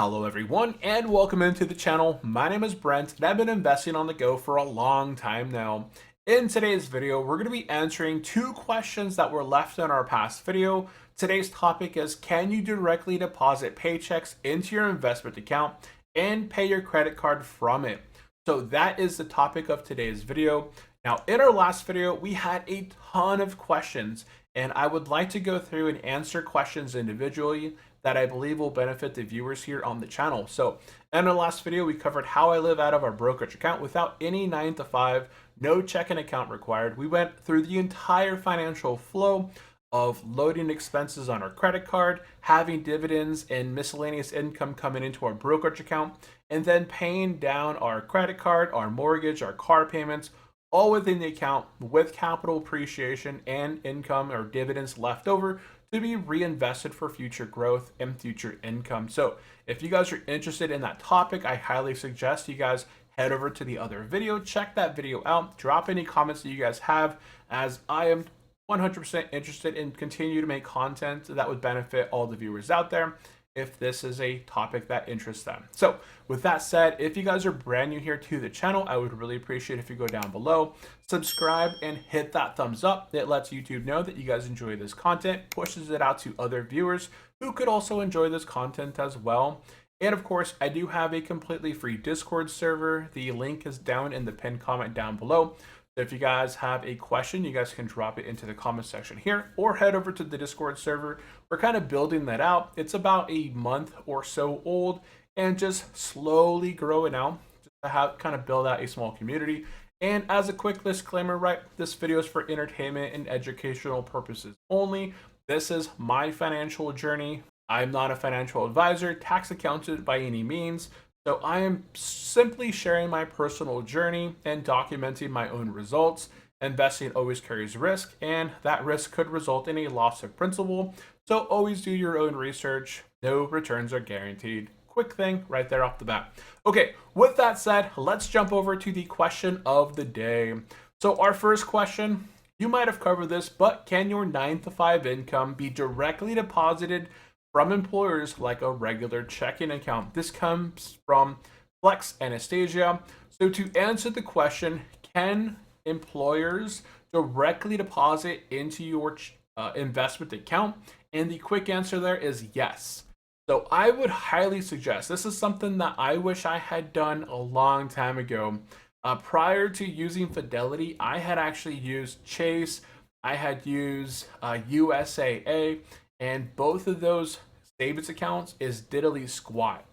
Hello everyone and welcome into the channel. My name is Brent and I've been investing on the go for a long time now. In today's video, we're going to be answering two questions that were left in our past video. Today's topic is, can you directly deposit paychecks into your investment account and pay your credit card from it? So that is the topic of today's video. Now, in our last video, we had a ton of questions and I would like to go through and answer questions individually that I believe will benefit the viewers here on the channel. So in our last video, we covered how I live out of our brokerage account without any 9 to 5, no checking account required. We went through the entire financial flow of loading expenses on our credit card, having dividends and miscellaneous income coming into our brokerage account, and then paying down our credit card, our mortgage, our car payments, all within the account with capital appreciation and income or dividends left over to be reinvested for future growth and future income. So if you guys are interested in that topic, I highly suggest you guys head over to the other video, check that video out, drop any comments that you guys have, as I am 100% interested in continue to make content that would benefit all the viewers out there if this is a topic that interests them. So with that said, if you guys are brand new here to the channel, I would really appreciate if you go down below, subscribe and hit that thumbs up. It lets YouTube know that you guys enjoy this content, pushes it out to other viewers who could also enjoy this content as well. And of course, I do have a completely free Discord server. The link is down in the pinned comment down below. So if you guys have a question, you guys can drop it into the comment section here or head over to the Discord server. We're kind of building that out. It's about a month or so old and just slowly growing out just to have kind of build out a small community. And as a quick disclaimer, right, this video is for entertainment and educational purposes only. This is my financial journey. I'm not a financial advisor, tax accountant by any means. So I am simply sharing my personal journey and documenting my own results. Investing always carries risk, and that risk could result in a loss of principal. So always do your own research. No returns are guaranteed. Quick thing right there off the bat. Okay, with that said, let's jump over to the question of the day. So our first question, you might have covered this, but can your 9 to 5 income be directly deposited from employers like a regular checking account? This comes from SPAXX Anastasia. So to answer the question, can employers directly deposit into your investment account? And the quick answer there is yes. So I would highly suggest, this is something that I wish I had done a long time ago. Prior to using Fidelity, I had actually used Chase, I had used USAA, and both of those savings accounts is diddly squat.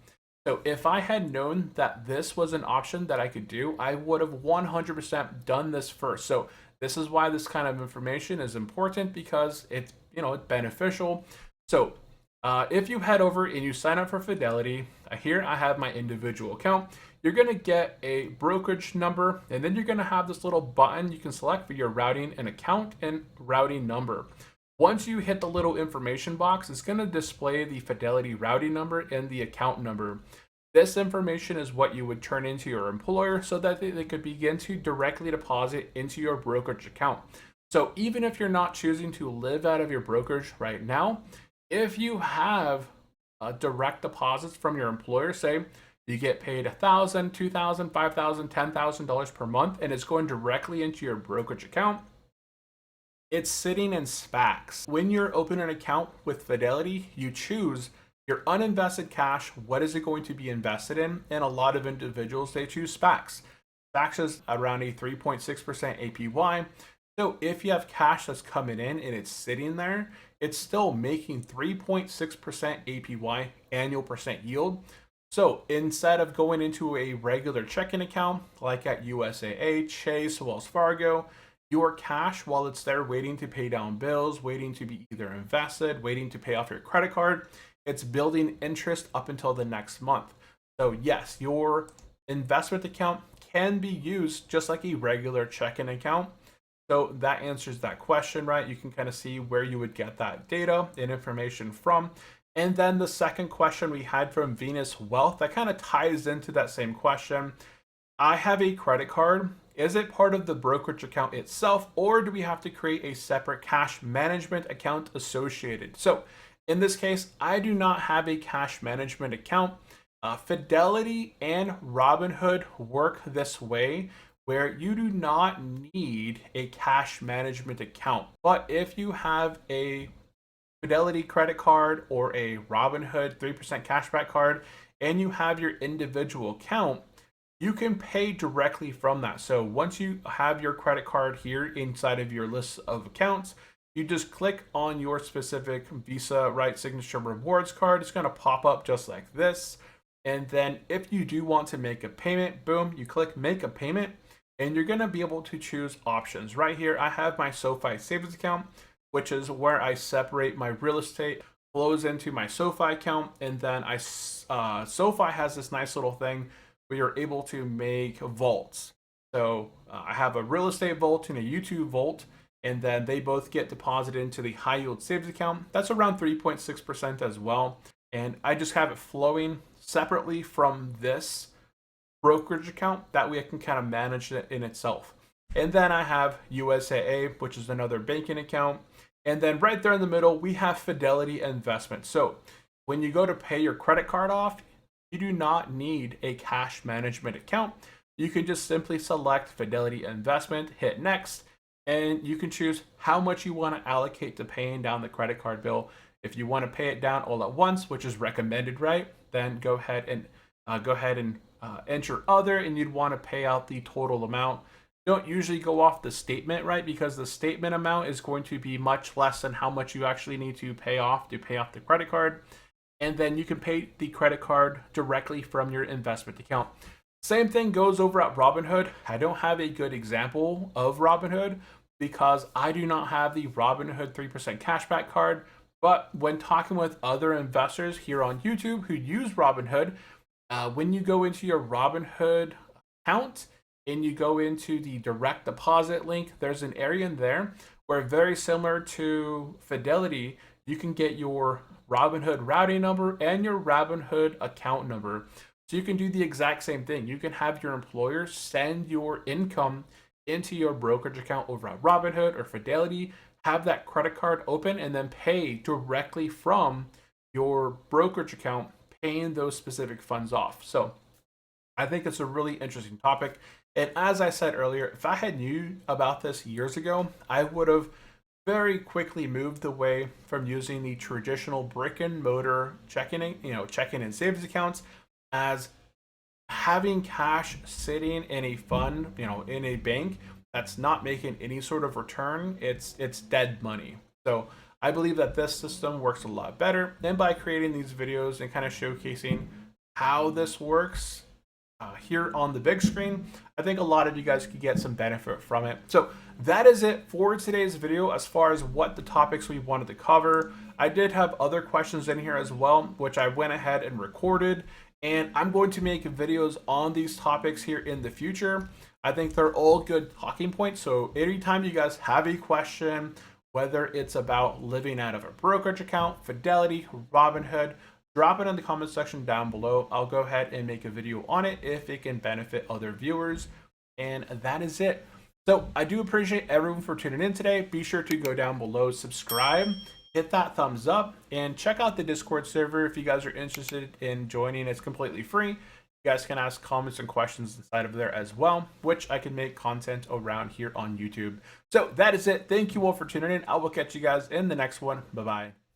So if I had known that this was an option that I could do, I would have 100% done this first. So this is why this kind of information is important, because it's, it's beneficial. So if you head over and you sign up for Fidelity, here I have my individual account. You're going to get a brokerage number, and then you're going to have this little button you can select for your routing and account and routing number. Once you hit the little information box, it's going to display the Fidelity routing number and the account number. This information is what you would turn into your employer so that they could begin to directly deposit into your brokerage account. So even if you're not choosing to live out of your brokerage right now, if you have direct deposits from your employer, say you get paid $1,000, $2,000, $5,000, $10,000 per month, and it's going directly into your brokerage account, it's sitting in SPAXX. When you're opening an account with Fidelity, you choose your uninvested cash. What is it going to be invested in? And a lot of individuals, they choose SPAXX. SPAXX is around a 3.6% APY. So if you have cash that's coming in and it's sitting there, it's still making 3.6% APY, annual percent yield. So instead of going into a regular checking account like at USAA, Chase, Wells Fargo, your cash, while it's there waiting to pay down bills, waiting to be either invested, waiting to pay off your credit card, it's building interest up until the next month. So yes, your investment account can be used just like a regular checking account. So that answers that question, right? You can kind of see where you would get that data and information from. And then the second question we had from Venus Wealth, that kind of ties into that same question. I have a credit card. Is it part of the brokerage account itself, or do we have to create a separate cash management account associated? So In this case, I do not have a cash management account. Fidelity and Robinhood work this way where you do not need a cash management account. But if you have a Fidelity credit card or a Robinhood 3% cashback card and you have your individual account, you can pay directly from that. So once you have your credit card here inside of your list of accounts, you just click on your specific Visa Right Signature Rewards card. It's going to pop up just like this. And then if you do want to make a payment, boom, you click make a payment and you're going to be able to choose options. Right here, I have my SoFi savings account, which is where I separate my real estate, flows into my SoFi account. And then SoFi has this nice little thing where you're able to make vaults. So I have a real estate vault and a YouTube vault, and then they both get deposited into the high yield savings account. That's around 3.6% as well. And I just have it flowing separately from this brokerage account. That way I can kind of manage it in itself. And then I have USAA, which is another banking account. And then right there in the middle, we have Fidelity Investment. So when you go to pay your credit card off, you do not need a cash management account. You can just simply select Fidelity Investment, hit next, and you can choose how much you want to allocate to paying down the credit card bill. If you want to pay it down all at once, which is recommended, right? Then go ahead and enter other, and you'd want to pay out the total amount. Don't usually go off the statement, right? Because the statement amount is going to be much less than how much you actually need to pay off the credit card. And then you can pay the credit card directly from your investment account. Same thing goes over at Robinhood. I don't have a good example of Robinhood because I do not have the Robinhood 3% cashback card. But when talking with other investors here on YouTube who use Robinhood, when you go into your Robinhood account and you go into the direct deposit link, there's an area in there where, very similar to Fidelity, you can get your Robinhood routing number and your Robinhood account number. So you can do the exact same thing. You can have your employer send your income into your brokerage account over at Robinhood or Fidelity, have that credit card open, and then pay directly from your brokerage account, paying those specific funds off. So I think it's a really interesting topic. And as I said earlier, if I had knew about this years ago, I would have very quickly moved away from using the traditional brick and mortar checking and savings accounts, as having cash sitting in a fund, in a bank that's not making any sort of return. It's dead money. So I believe that this system works a lot better. And by creating these videos and kind of showcasing how this works here on the big screen, I think a lot of you guys could get some benefit from it. So that is it for today's video as far as what the topics we wanted to cover. I did have other questions in here as well, which I went ahead and recorded, and I'm going to make videos on these topics here in the future. I think they're all good talking points. So anytime you guys have a question, whether it's about living out of a brokerage account, Fidelity, Robinhood, drop it in the comment section down below. I'll go ahead and make a video on it if it can benefit other viewers. And that is it. So I do appreciate everyone for tuning in today. Be sure to go down below, subscribe, hit that thumbs up, and check out the Discord server if you guys are interested in joining. It's completely free. You guys can ask comments and questions inside of there as well, which I can make content around here on YouTube. So that is it. Thank you all for tuning in. I will catch you guys in the next one. Bye-bye.